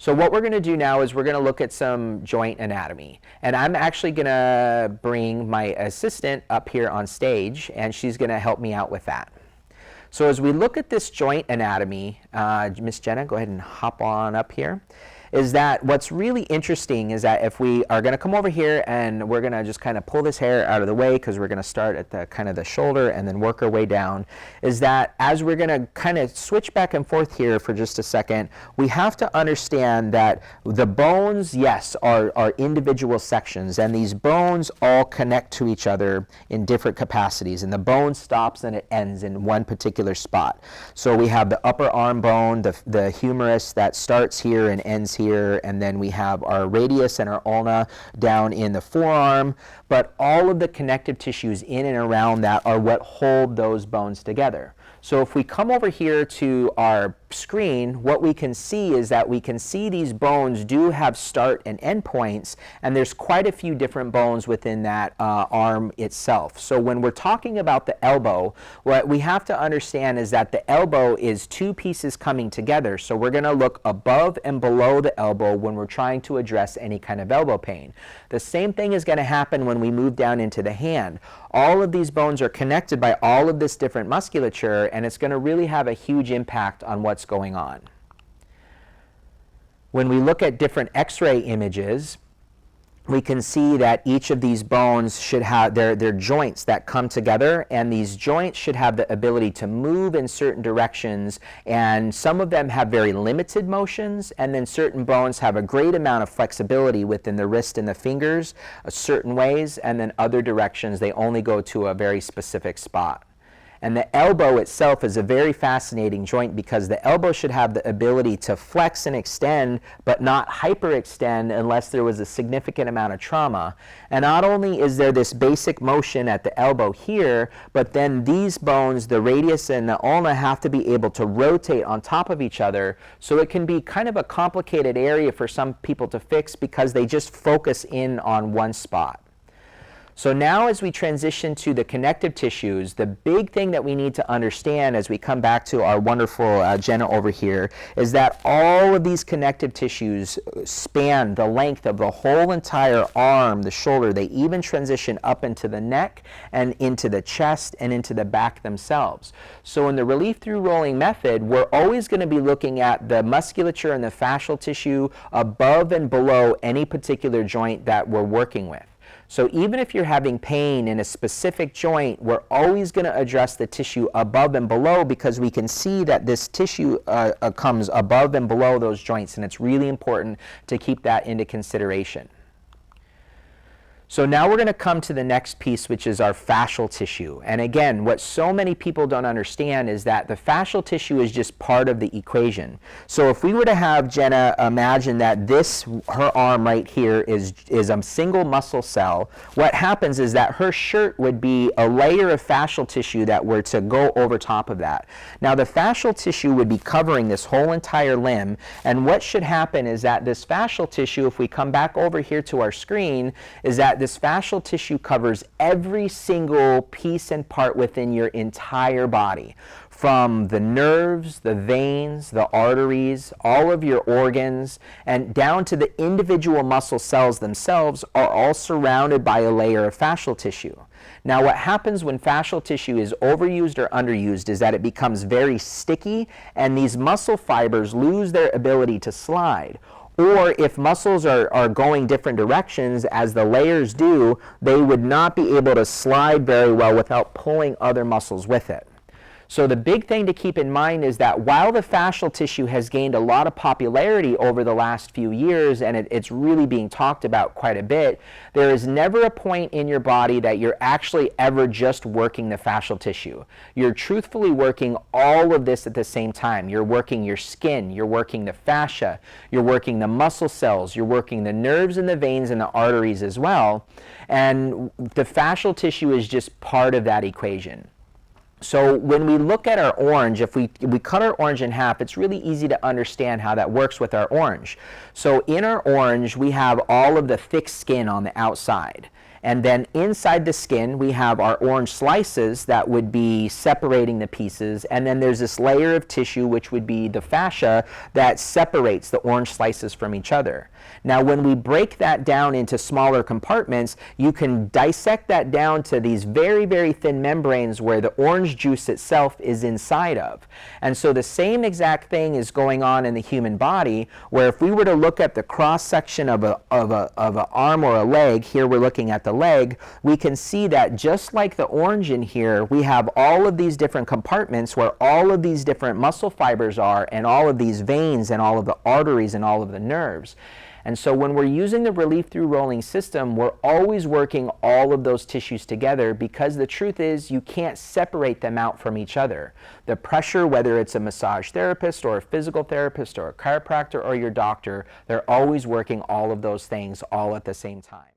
So what we're going to do now is we're going to look at some joint anatomy. And I'm actually going to bring my assistant up here on stage, and she's going to help me out with that. So as we look at this joint anatomy, Miss Jenna, go ahead and hop on up here. Is that what's really interesting is that if we are going to come over here and we're going to just kind of pull this hair out of the way, because we're going to start at the kind of the shoulder and then work our way down, is that as we're going to kind of switch back and forth here for just a second, we have to understand that the bones, yes, are individual sections, and these bones all connect to each other in different capacities, and the bone stops and it ends in one particular spot. So we have the upper arm bone, the humerus that starts here and ends here, and then we have our radius and our ulna down in the forearm, but all of the connective tissues in and around that are what hold those bones together. So if we come over here to our screen, what we can see is that we can see these bones do have start and end points, and there's quite a few different bones within that arm itself. So when we're talking about the elbow, what we have to understand is that the elbow is two pieces coming together. So we're going to look above and below the elbow when we're trying to address any kind of elbow pain. The same thing is going to happen when we move down into the hand. All of these bones are connected by all of this different musculature, and it's going to really have a huge impact on what's going on. When we look at different X-ray images, we can see that each of these bones should have their joints that come together, and these joints should have the ability to move in certain directions, and some of them have very limited motions, and then certain bones have a great amount of flexibility within the wrist and the fingers certain ways, and then other directions they only go to a very specific spot. And the elbow itself is a very fascinating joint, because the elbow should have the ability to flex and extend, but not hyperextend unless there was a significant amount of trauma. And not only is there this basic motion at the elbow here, but then these bones, the radius and the ulna, have to be able to rotate on top of each other. So it can be kind of a complicated area for some people to fix, because they just focus in on one spot. So now as we transition to the connective tissues, the big thing that we need to understand as we come back to our wonderful Jenna over here is that all of these connective tissues span the length of the whole entire arm, the shoulder. They even transition up into the neck and into the chest and into the back themselves. So in the relief through rolling method, we're always going to be looking at the musculature and the fascial tissue above and below any particular joint that we're working with. So even if you're having pain in a specific joint, we're always going to address the tissue above and below, because we can see that this tissue comes above and below those joints, and it's really important to keep that into consideration. So now we're going to come to the next piece, which is our fascial tissue. And again, what so many people don't understand is that the fascial tissue is just part of the equation. So if we were to have Jenna imagine that her arm right here is a single muscle cell, what happens is that her shirt would be a layer of fascial tissue that were to go over top of that. Now the fascial tissue would be covering this whole entire limb, and what should happen is that this fascial tissue, if we come back over here to our screen, is that this fascial tissue covers every single piece and part within your entire body, from the nerves, the veins, the arteries, all of your organs, and down to the individual muscle cells themselves are all surrounded by a layer of fascial tissue. Now what happens when fascial tissue is overused or underused is that it becomes very sticky, and these muscle fibers lose their ability to slide. Or if muscles are going different directions, as the layers do, they would not be able to slide very well without pulling other muscles with it. So the big thing to keep in mind is that while the fascial tissue has gained a lot of popularity over the last few years, and it's really being talked about quite a bit, there is never a point in your body that you're actually ever just working the fascial tissue. You're truthfully working all of this at the same time. You're working your skin, you're working the fascia, you're working the muscle cells, you're working the nerves and the veins and the arteries as well. And the fascial tissue is just part of that equation. So when we look at our orange, if we cut our orange in half, it's really easy to understand how that works with our orange. So in our orange, we have all of the thick skin on the outside. And then inside the skin, we have our orange slices that would be separating the pieces. And then there's this layer of tissue, which would be the fascia, that separates the orange slices from each other. Now, when we break that down into smaller compartments, you can dissect that down to these very, very thin membranes where the orange juice itself is inside of. And so the same exact thing is going on in the human body, where if we were to look at the cross-section of an arm or a leg, here we're looking at the leg, we can see that just like the orange in here, we have all of these different compartments where all of these different muscle fibers are, and all of these veins and all of the arteries and all of the nerves. And so when we're using the relief through rolling system, we're always working all of those tissues together, because the truth is you can't separate them out from each other. The pressure, whether it's a massage therapist or a physical therapist or a chiropractor or your doctor, they're always working all of those things all at the same time.